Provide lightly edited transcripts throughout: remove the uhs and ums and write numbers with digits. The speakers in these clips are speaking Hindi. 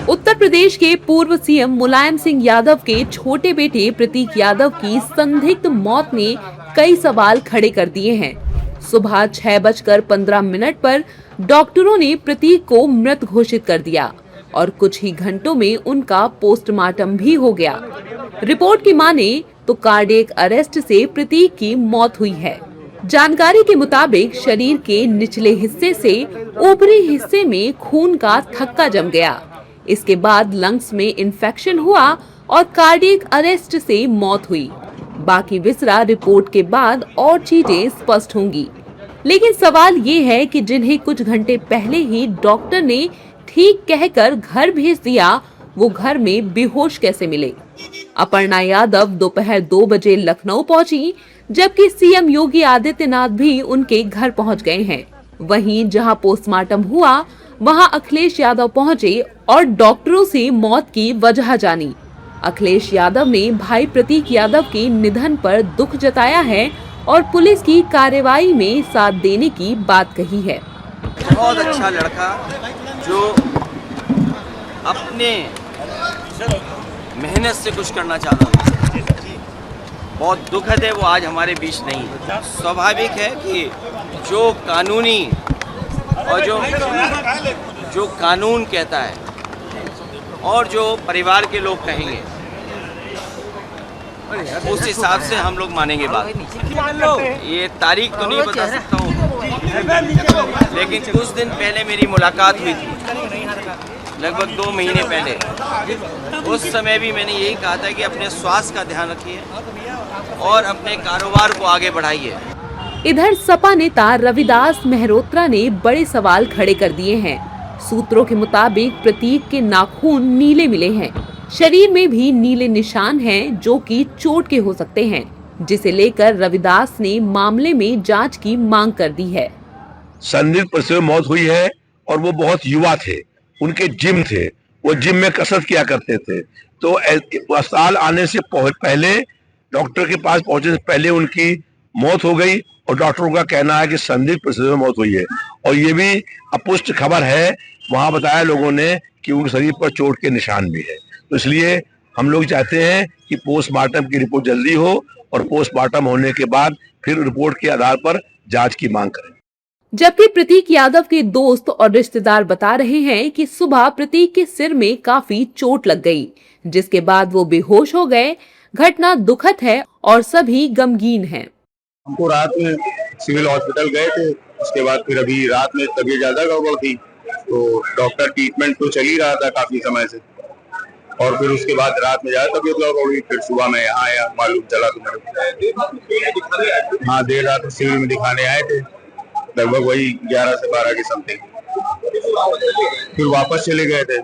उत्तर प्रदेश के पूर्व सीएम मुलायम सिंह यादव के छोटे बेटे प्रतीक यादव की संदिग्ध मौत ने कई सवाल खड़े कर दिए हैं। सुबह 6:15 पर डॉक्टरों ने प्रतीक को मृत घोषित कर दिया और कुछ ही घंटों में उनका पोस्टमार्टम भी हो गया। रिपोर्ट की माने तो कार्डियक अरेस्ट से प्रतीक की मौत हुई है। जानकारी के मुताबिक शरीर के निचले हिस्से से ऊपरी हिस्से में खून का थक्का जम गया। इसके बाद लंग्स में इन्फेक्शन हुआ और कार्डियक अरेस्ट से मौत हुई। बाकी विसरा रिपोर्ट के बाद और चीजें स्पष्ट होंगी। लेकिन सवाल ये है कि जिन्हें कुछ घंटे पहले ही डॉक्टर ने ठीक कहकर घर भेज दिया, वो घर में बेहोश कैसे मिले? अपर्णा यादव दोपहर 2 बजे लखनऊ पहुंची, जबकि सीएम योगी आदित्यनाथ भी उनके घर पहुंच गए हैं। वहीं जहां पोस्टमार्टम हुआ, वहां अखिलेश यादव पहुंचे और डॉक्टरों से मौत की वजह जानी। अखिलेश यादव ने भाई प्रतीक यादव के निधन पर दुख जताया है और पुलिस की कार्रवाई में साथ देने की बात कही है। बहुत अच्छा लड़का जो अपने मेहनत से कुछ करना चाहता था। बहुत दुखद है वो आज हमारे बीच नहीं है। स्वाभाविक है कि जो कानूनी और जो कानून कहता है और जो परिवार के लोग कहेंगे, उस हिसाब से हम लोग मानेंगे बात। ये तारीख तो नहीं बता सकता हूँ, लेकिन कुछ दिन पहले मेरी मुलाकात हुई थी, लगभग 2 महीने पहले। उस समय भी मैंने यही कहा था कि अपने स्वास्थ्य का ध्यान रखिए और अपने कारोबार को आगे बढ़ाइए। इधर सपा नेता रविदास मेहरोत्रा ने बड़े सवाल खड़े कर दिए हैं। सूत्रों के मुताबिक प्रतीक के नाखून नीले मिले हैं। शरीर में भी नीले निशान हैं, जो कि चोट के हो सकते हैं, जिसे लेकर रविदास ने मामले में जांच की मांग कर दी है। संदिग्ध परिस्थिति में मौत हुई है और वो बहुत युवा थे, उनके जिम थे, वो जिम में कसरत किया करते थे। तो अस्पताल आने से पहले, डॉक्टर के पास पहुंचने से पहले उनकी मौत हो गई और डॉक्टरों का कहना है कि संदिग्ध परिस्थिति में मौत हुई है। और ये भी अपुष्ट खबर है, वहां बताया लोगों ने कि उनके शरीर पर चोट के निशान भी है। तो इसलिए हम लोग चाहते हैं कि पोस्टमार्टम की रिपोर्ट जल्दी हो और पोस्टमार्टम होने के बाद फिर रिपोर्ट के आधार पर जांच की मांग करें। जबकि प्रतीक यादव के दोस्त और रिश्तेदार बता रहे हैं कि सुबह प्रतीक के सिर में काफी चोट लग गई, जिसके बाद वो बेहोश हो गए। घटना दुखद है और सभी गमगीन हैं। हमको रात में सिविल हॉस्पिटल गए थे, उसके बाद फिर अभी रात में तबीयत ज्यादा गड़बड़ थी, तो डॉक्टर ट्रीटमेंट तो चल ही रहा था काफी समय से, और फिर उसके बाद रात में ज्यादा तबीयत गड़बड़ हुई। फिर सुबह में यहाँ आया, मालूम चला तो हाँ, देर रात सिविल में दिखाने आए थे, लगभग वही 11 से 12 के समथिंग। फिर वापस चले गए थे।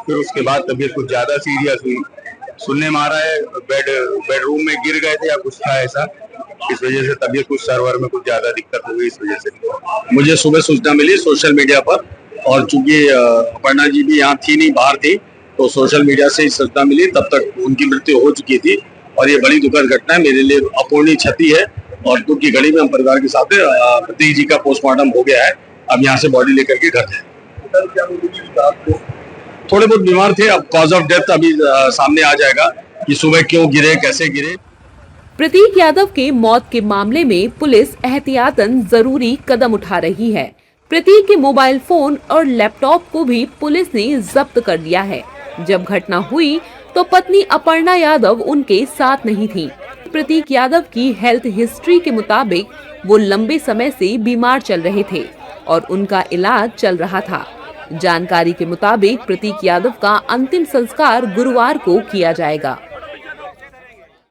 फिर उसके बाद तबीयत कुछ ज्यादा सीरियस हुई, सुनने में आ रहा है बेडरूम में गिर गए थे या कुछ था ऐसा, इस वजह से तबीयत कुछ सर्वर में कुछ ज्यादा दिक्कत हो गई। इस वजह से मुझे सुबह सूचना मिली सोशल मीडिया पर, और चूंकि अपर्णा जी भी यहाँ थी नहीं, बाहर थी, तो सोशल मीडिया से ही सूचना मिली। तब तक उनकी मृत्यु हो चुकी थी और ये बड़ी दुखद घटना है, मेरे लिए अपूर्णीय क्षति है। और दुख की घड़ी में हम परिवार के साथ प्रतीक जी का पोस्टमार्टम हो गया है, अब यहाँ से बॉडी लेकर के घर जाए। थोड़े बहुत बीमार थे, अब कॉज ऑफ डेथ अभी सामने आ जाएगा कि सुबह क्यों गिरे, कैसे गिरे। प्रतीक यादव के मौत के मामले में पुलिस एहतियातन जरूरी कदम उठा रही है। प्रतीक के मोबाइल फोन और लैपटॉप को भी पुलिस ने जब्त कर लिया है। जब घटना हुई तो पत्नी अपर्णा यादव उनके साथ नहीं थी। प्रतीक यादव की हेल्थ हिस्ट्री के मुताबिक वो लंबे समय से बीमार चल रहे थे और उनका इलाज चल रहा था। जानकारी के मुताबिक प्रतीक यादव का अंतिम संस्कार गुरुवार को किया जाएगा।